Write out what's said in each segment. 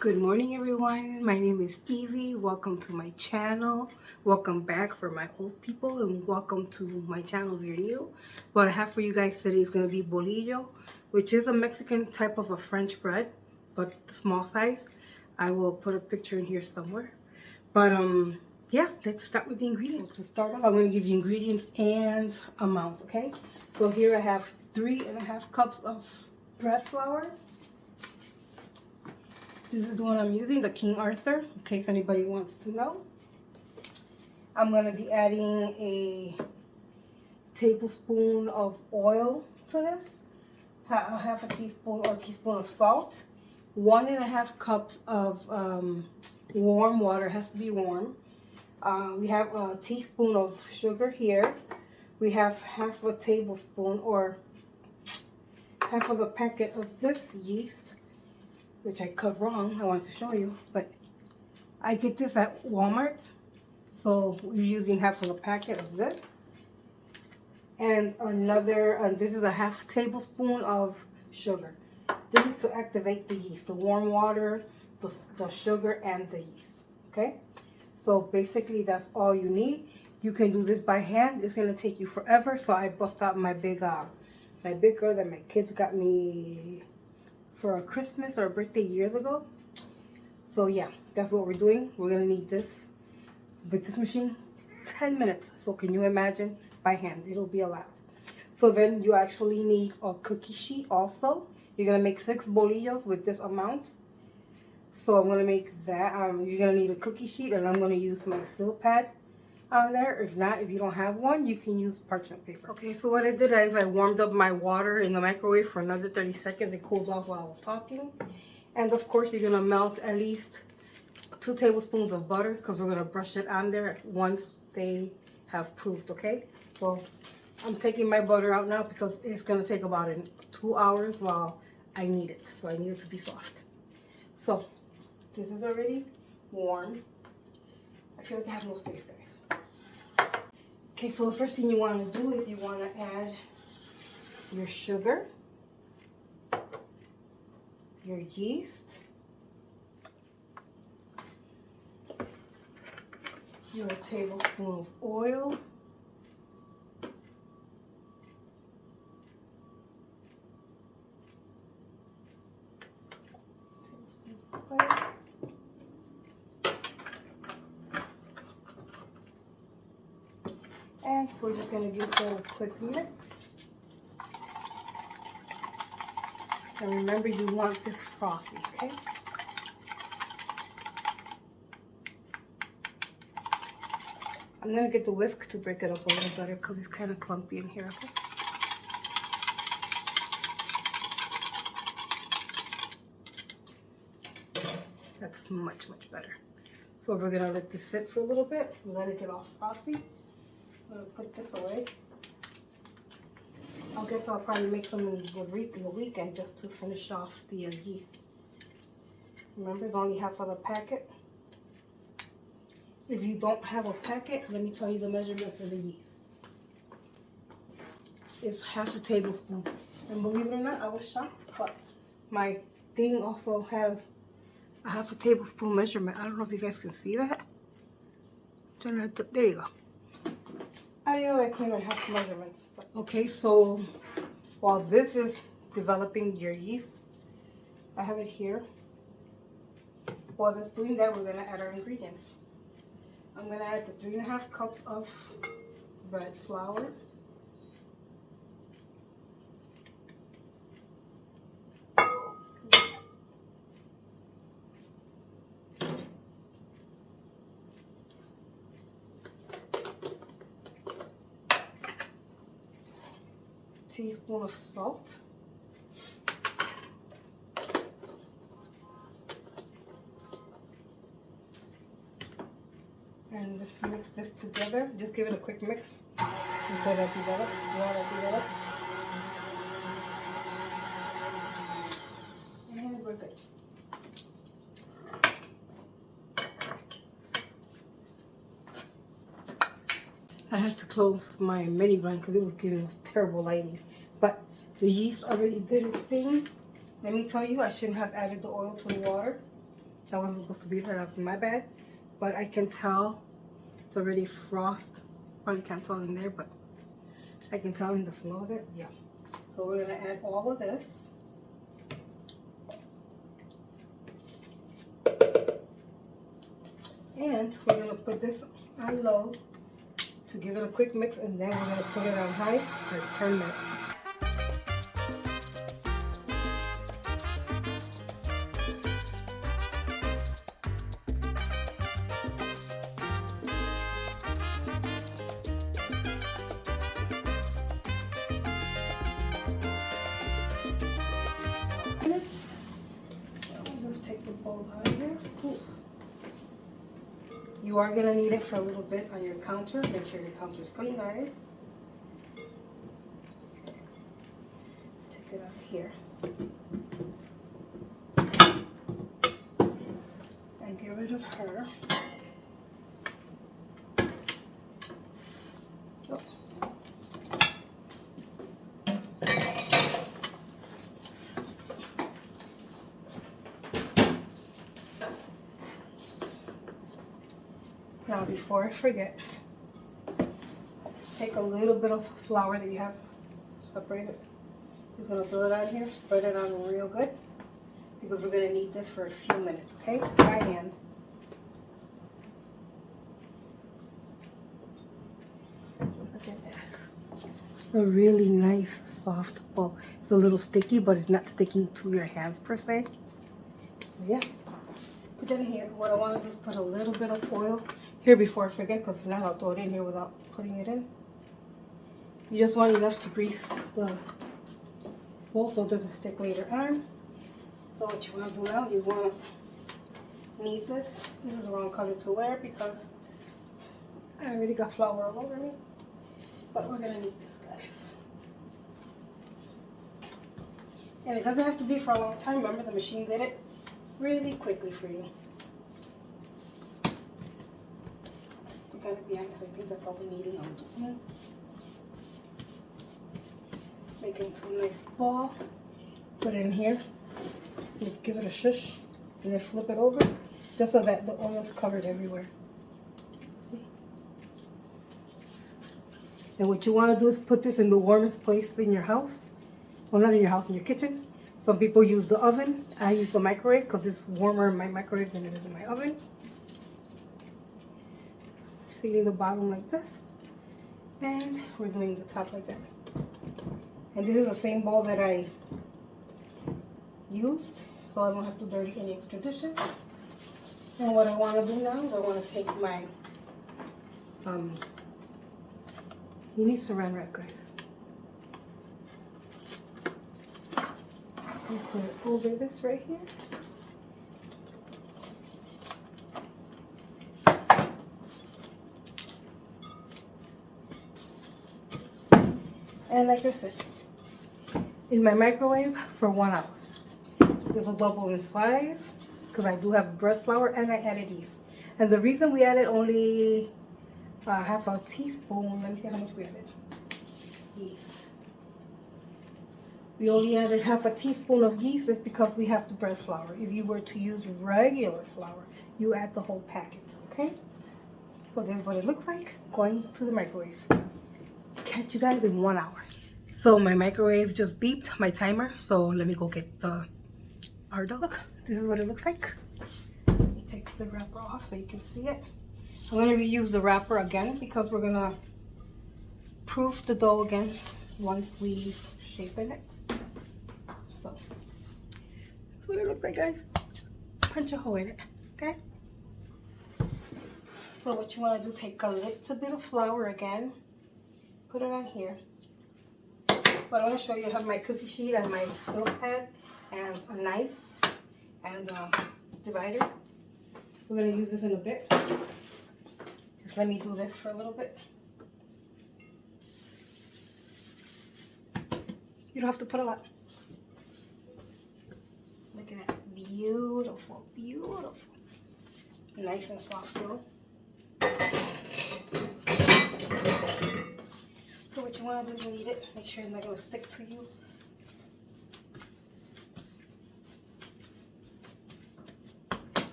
Good morning everyone, my name is Evie. Welcome to my channel. Welcome back for my old people and welcome to my channel if you're new. What I have for you guys today is going to be bolillo, which is a Mexican type of a French bread, but small size. I will put a picture in here somewhere. But yeah, let's start with the ingredients. To start off, I'm going to give you ingredients and amounts, okay? So here I have 3.5 cups of bread flour. This is the one I'm using, the King Arthur, in case anybody wants to know. I'm going to be adding a tablespoon of oil to this, half a teaspoon or teaspoon of salt, 1.5 cups of warm water, it has to be warm. We have a teaspoon of sugar here. We have half a tablespoon or half of a packet of this yeast, which I cut wrong, I want to show you, but I get this at Walmart. So we're using half of a packet of this. And another, this is a half tablespoon of sugar. This is to activate the yeast, the warm water, the sugar, and the yeast, okay? So basically that's all you need. You can do this by hand. It's gonna take you forever. So I bust out my big girl that my kids got me for a Christmas or a birthday years ago. So yeah, that's what we're doing. We're gonna need this with this machine 10 minutes. So can you imagine by hand? It'll be a lot. So then you actually need a cookie sheet also. You're gonna make 6 bolillos with this amount. So I'm gonna make that. You're gonna need a cookie sheet, and I'm gonna use my seal pad on there. If not, if you don't have one, you can use parchment paper. Okay, so what I did is I warmed up my water in the microwave for another 30 seconds. It cooled off while I was talking. And of course, you're gonna melt at least 2 tablespoons of butter because we're gonna brush it on there once they have proofed, okay? So I'm taking my butter out now because it's gonna take about 2 hours while I knead it. So I need it to be soft. So this is already warm. I feel like I have no space, guys. Okay, so the first thing you want to do is you want to add your sugar, your yeast, your tablespoon of oil, and we're just going to give it a quick mix. And remember, you want this frothy, okay? I'm going to get the whisk to break it up a little better because it's kind of clumpy in here, okay? That's much, much better. So we're going to let this sit for a little bit, let it get all frothy. I'm going to put this away. I guess I'll probably make some in the weekend just to finish off the yeast. Remember, it's only half of the packet. If you don't have a packet, let me tell you the measurement for the yeast. It's half a tablespoon. And believe it or not, I was shocked, but my thing also has a half a tablespoon measurement. I don't know if you guys can see that. There you go. I didn't know that came in half measurements. Okay, so while this is developing your yeast, I have it here. While it's doing that, we're gonna add our ingredients. I'm gonna add the 3.5 cups of bread flour. Teaspoon of salt. And just mix this together. Just give it a quick mix until that develops. And we're good. I had to close my mini blind because it was giving us terrible lighting. But the yeast already did its thing. Let me tell you, I shouldn't have added the oil to the water. That wasn't supposed to be there, that's my bad. But I can tell it's already frothed. Probably can't tell in there, but I can tell in the smell of it. Yeah. So we're gonna add all of this. And we're gonna put this on low to give it a quick mix, and then we're gonna put it on high for 10 minutes. I'll just take the bowl out of here. Ooh. You are gonna need it for a little bit on your counter. Make sure your counter is clean, guys. Okay. Take it out of here. And get rid of her. Oh. Now, before I forget, take a little bit of flour that you have separated. Just gonna throw it on here, spread it on real good, because we're gonna need this for a few minutes, okay? By hand. Look at this. It's a really nice, soft ball. It's a little sticky, but it's not sticking to your hands per se. Yeah. Put that in here. What I want to do is put a little bit of oil here before I forget, because if not, I'll throw it in here without putting it in. You just want enough to grease the bowl so it doesn't stick later on. So what you want to do now, you want to knead this. This is the wrong color to wear because I already got flour all over me. But we're going to knead this, guys. And it doesn't have to be for a long time. Remember, the machine did it really quickly for you. I gotta be honest, I think that's all we need. I'm doing. Make it into a nice ball. Put it in here. Give it a shush, and then flip it over, just so that the oil is covered everywhere. See? And what you want to do is put this in the warmest place in your house. Well, not in your house, in your kitchen. Some people use the oven. I use the microwave because it's warmer in my microwave than it is in my oven. Sealing the bottom like this. And we're doing the top like that. And this is the same bowl that I used, so I don't have to dirty any extra dishes. And what I want to do now is I want to take my, you need saran wrap, guys. Put it over this right here. And like I said, in my microwave for 1 hour. This will double in size because I do have bread flour and I added yeast. And the reason we added only half a teaspoon, let me see how much we added. Yeast. We only added half a teaspoon of yeast is because we have the bread flour. If you were to use regular flour, you add the whole packet, okay? So this is what it looks like going to the microwave. Catch you guys in 1 hour. So my microwave just beeped, my timer. So let me go get our dog. This is what it looks like. Let me take the wrapper off so you can see it. I'm gonna reuse the wrapper again because we're gonna proof the dough again once we shape it. So that's what it looks like, guys. Punch a hole in it, okay? So what you want to do, take a little bit of flour again, put it on here. But I want to show you, I have my cookie sheet and my stove pad and a knife and a divider. We're going to use this in a bit. Just let me do this for a little bit. You don't have to put a lot. Look at that. Beautiful, beautiful. Nice and soft dough. So what you want to do is knead it. Make sure it's not going to stick to you.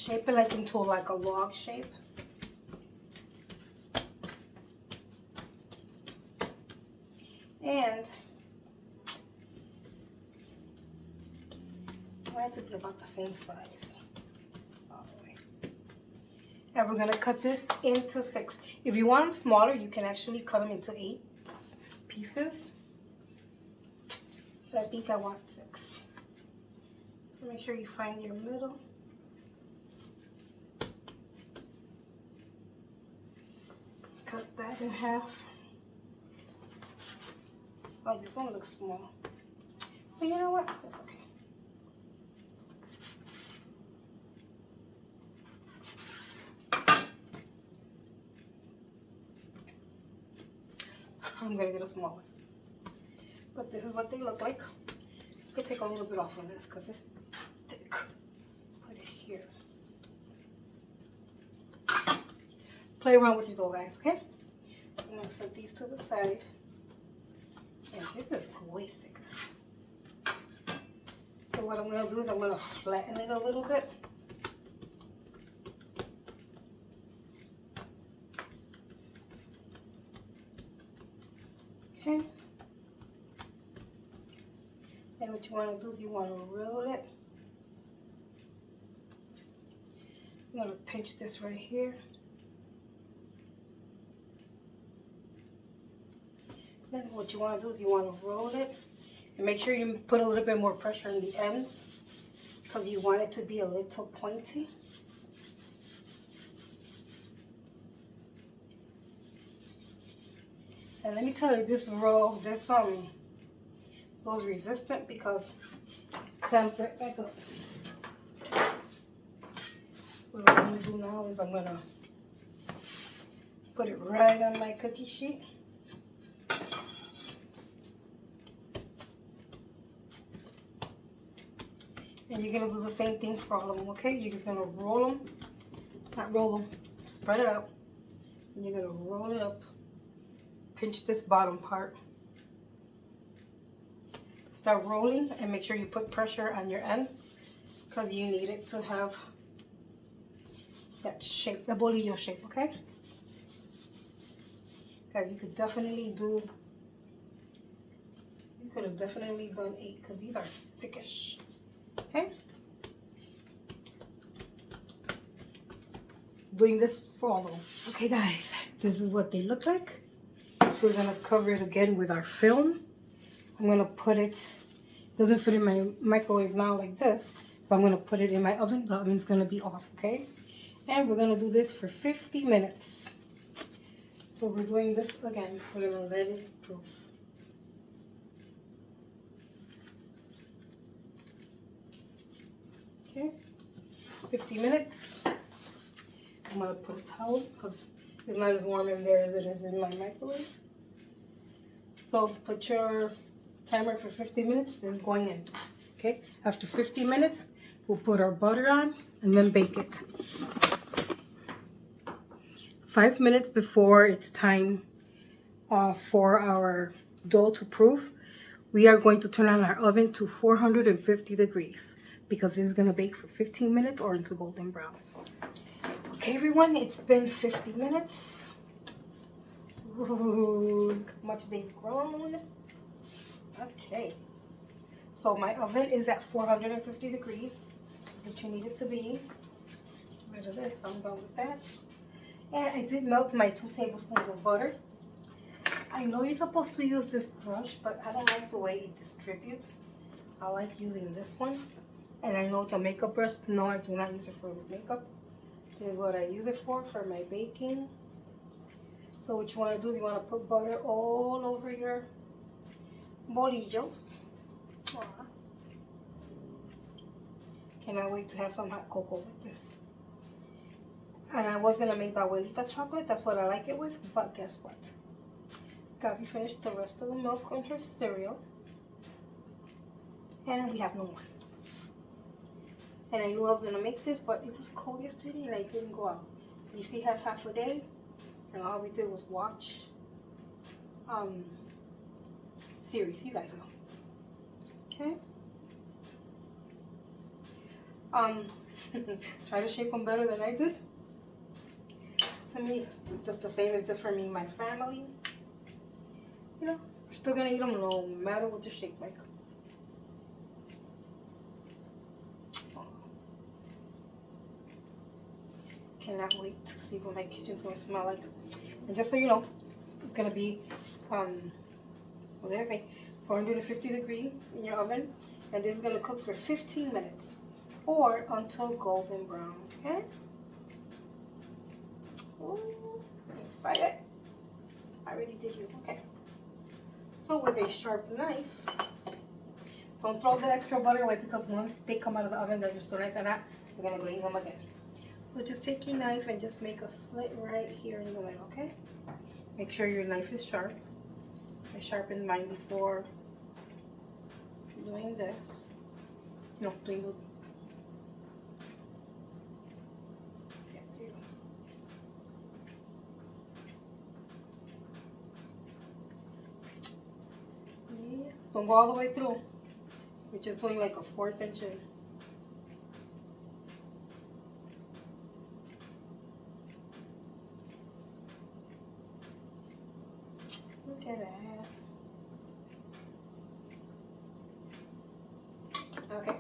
shape it like into like a log shape. And I want it to be about the same size. All the way. And we're gonna cut this into 6. If you want them smaller, you can actually cut them into 8 pieces. But I think I want 6. So make sure you find your middle. Cut that in half. Oh, this one looks small. But you know what? That's okay. I'm gonna get a small one. But this is what they look like. You could take a little bit off of this because it's thick. Put it here. Play around with it though, guys, okay? I'm gonna set these to the side. And this is way thicker. So what I'm gonna do is I'm gonna flatten it a little bit. Okay. Then what you want to do is you want to roll it. I'm going to pinch this right here. Then what you want to do is you want to roll it. And make sure you put a little bit more pressure on the ends, because you want it to be a little pointy. And let me tell you, this roll, this goes resistant because it clamps right back up. What I'm going to do now is I'm going to put it right on my cookie sheet. And you're going to do the same thing for all of them, okay? You're just going to roll them, not roll them, spread it out. And you're going to roll it up. Pinch this bottom part. Start rolling and make sure you put pressure on your ends because you need it to have that shape, the bolillo shape, okay? Guys, you could have definitely done 8 because these are thickish, okay? Doing this for all of them. Okay, guys, this is what they look like. We're gonna cover it again with our film. I'm gonna put it, doesn't fit in my microwave now like this, so I'm gonna put it in my oven. The oven's gonna be off, okay? And we're gonna do this for 50 minutes. So we're doing this again. We're gonna let it proof. Okay, 50 minutes. I'm gonna put a towel because it's not as warm in there as it is in my microwave. So put your timer for 50 minutes. This is going in. Okay, after 50 minutes, we'll put our butter on and then bake it. 5 minutes before it's time for our dough to proof, we are going to turn on our oven to 450 degrees because this is going to bake for 15 minutes or into golden brown. Okay, everyone, it's been 50 minutes. Ooh, look how much they've grown. Okay, so my oven is at 450 degrees, which you need it to be. Get rid of this, I'm done with that. And I did melt my 2 tablespoons of butter. I know you're supposed to use this brush, but I don't like the way it distributes. I like using this one. And I know it's a makeup brush. No, I do not use it for makeup. This is what I use it for my baking. So what you want to do is you want to put butter all over your bolillos. Aww. Cannot wait to have some hot cocoa with this. And I was going to make the abuelita chocolate. That's what I like it with. But guess what? Gabby finished the rest of the milk on her cereal. And we have no more. And I knew I was going to make this, but it was cold yesterday and I didn't go out. Lizzie had half a day. And all we did was watch series, you guys know. Okay. Try to shape them better than I did. To me, it's just the same as just for me and my family. You know, we're still gonna eat them no matter what they're shaped like. Cannot wait to see what my kitchen's gonna smell like. And just so you know, it's gonna be what did I say? 450 degree in your oven, and this is gonna cook for 15 minutes or until golden brown. Okay? Ooh, I'm excited. I already did you. Okay. So with a sharp knife, don't throw the extra butter away because once they come out of the oven, they're just so nice and hot. We're gonna glaze them again. So just take your knife and just make a slit right here in the middle, okay? Make sure your knife is sharp. I sharpened mine before doing this. No, doing the... Yeah, there you go. Yeah. Don't go all the way through. We're just doing like a 1/4 inch in. Look at that. Okay.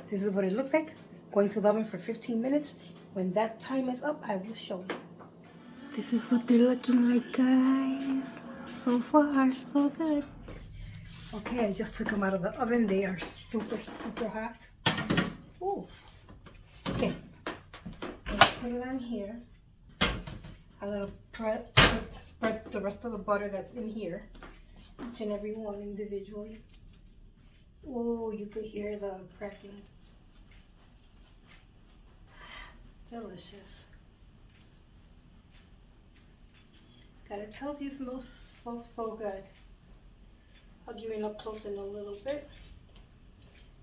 This is what it looks like. Going to the oven for 15 minutes. When that time is up, I will show you. This is what they're looking like, guys. So far, so good. Okay, I just took them out of the oven. They are super, super hot. Ooh. Okay. Let's put it on here. I'm gonna spread the rest of the butter that's in here, each and every one individually. Oh, you could hear the cracking. Delicious. God, it tells you it smells so, so good. I'll give you an up close in a little bit,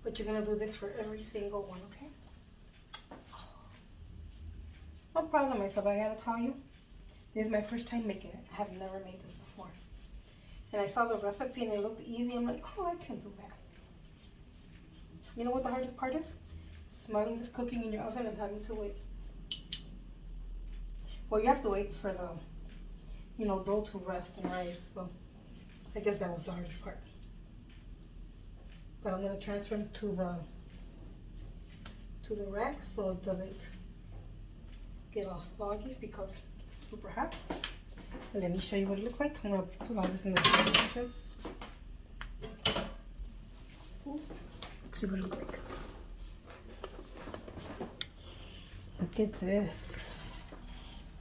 but you're gonna do this for every single one, okay? No problem, myself. I gotta tell you, this is my first time making it. I have never made this before. And I saw the recipe and it looked easy. I'm like, oh, I can do that. You know what the hardest part is? Smelling this cooking in your oven and having to wait. Well, you have to wait for the, you know, dough to rest and rise. So I guess that was the hardest part. But I'm gonna transfer them to the rack so it doesn't get all soggy because it's super hot. And let me show you what it looks like. I'm gonna put all this in the dishes. Let's see what it looks like. Look at this.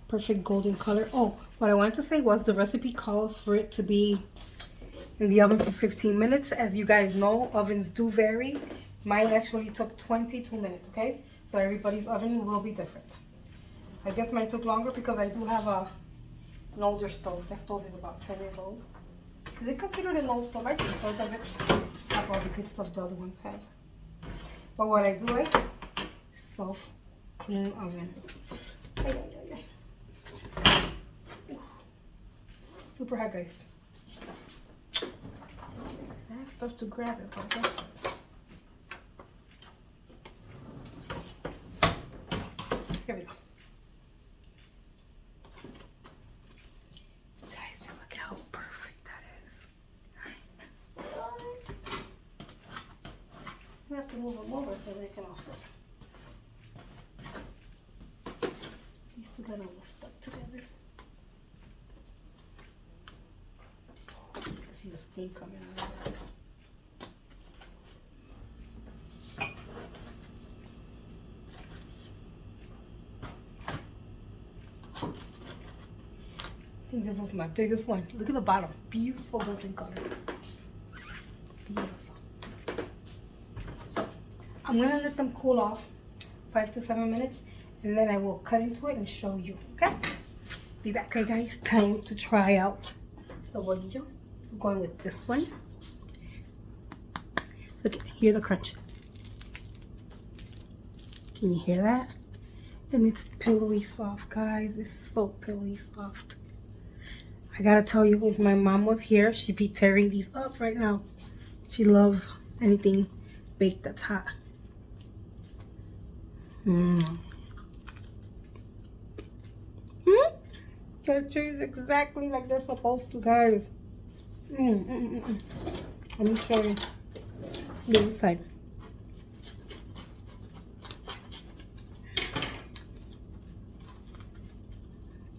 Perfect golden color. Oh, what I wanted to say was the recipe calls for it to be in the oven for 15 minutes. As you guys know, ovens do vary. Mine actually took 22 minutes, okay? So everybody's oven will be different. I guess mine took longer because I do have an older stove. That stove is about 10 years old. Is it considered an old stove? I think so. It doesn't have all the good stuff the other ones have. But what I do like, self-clean oven. Ay, ay, ay, ay. Super hot, guys. I have stuff to grab it, but that's here we go. Guys, just look how perfect that is. I have to move them over so they can all fit. These two got almost stuck together. See the steam coming out of it. I think this was my biggest one. Look at the bottom. Beautiful golden color. Beautiful. So I'm gonna let them cool off 5 to 7 minutes and then I will cut into it and show you. Okay? Be back. Okay guys, time to try out the bolillo. I'm going with this one. Look, hear the crunch. Can you hear that? And it's pillowy soft, guys. It's so pillowy soft. I gotta tell you, if my mom was here, she'd be tearing these up right now. She loves anything baked that's hot. Mmm. They taste exactly like they're supposed to, guys. Let me show you the inside.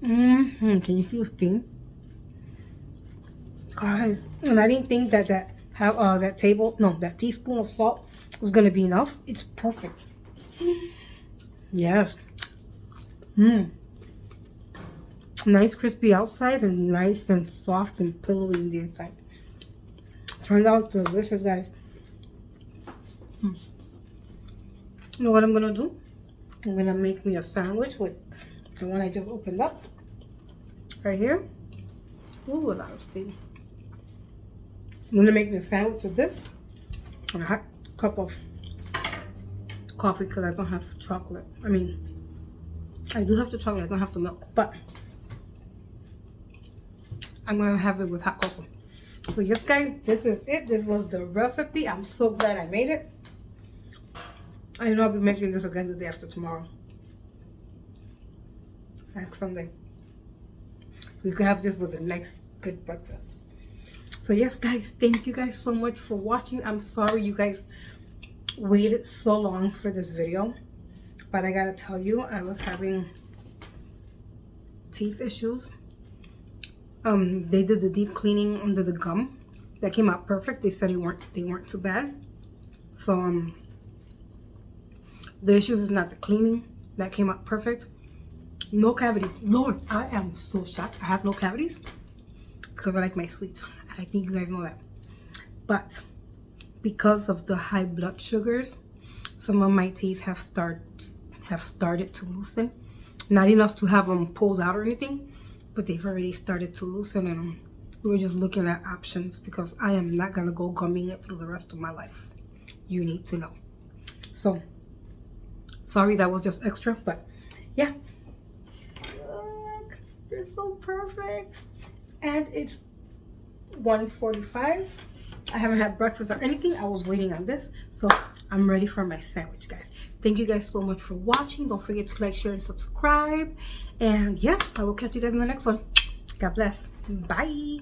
Can you see the steam? Guys, and I didn't think that that teaspoon of salt was gonna be enough. It's perfect. Yes. Nice crispy outside and nice and soft and pillowy in the inside. Turned out delicious, guys. You know what I'm gonna do? I'm gonna make me a sandwich with the one I just opened up. Right here. Ooh, a lot of steam. I'm gonna make me a sandwich with this and a hot cup of coffee because I don't have chocolate. I mean, I do have the chocolate, I don't have the milk, but I'm gonna have it with hot cocoa. So yes, guys, this is it. This was the recipe. I'm so glad I made it. I know I'll be making this again the day after tomorrow. Next Sunday. We could have this with a nice, good breakfast. So yes, guys, thank you guys so much for watching. I'm sorry you guys waited so long for this video, but I gotta tell you, I was having teeth issues. They did the deep cleaning under the gum. That came out perfect. They said they weren't too bad. So the issues is not the cleaning. That came out perfect. No cavities. Lord, I am so shocked. I have no cavities because I like my sweets, and I think you guys know that. But because of the high blood sugars, some of my teeth have started to loosen. Not enough to have them pulled out or anything, but they've already started to loosen, and we were just looking at options because I am not gonna go gumming it through the rest of my life. You need to know. So sorry, that was just extra, but yeah. Look, they're so perfect. And it's 1:45. I haven't had breakfast or anything. I was waiting on this, so I'm ready for my sandwich, guys. Thank you guys so much for watching. Don't forget to like, share, and subscribe. And yeah, I will catch you guys in the next one. God bless. Bye.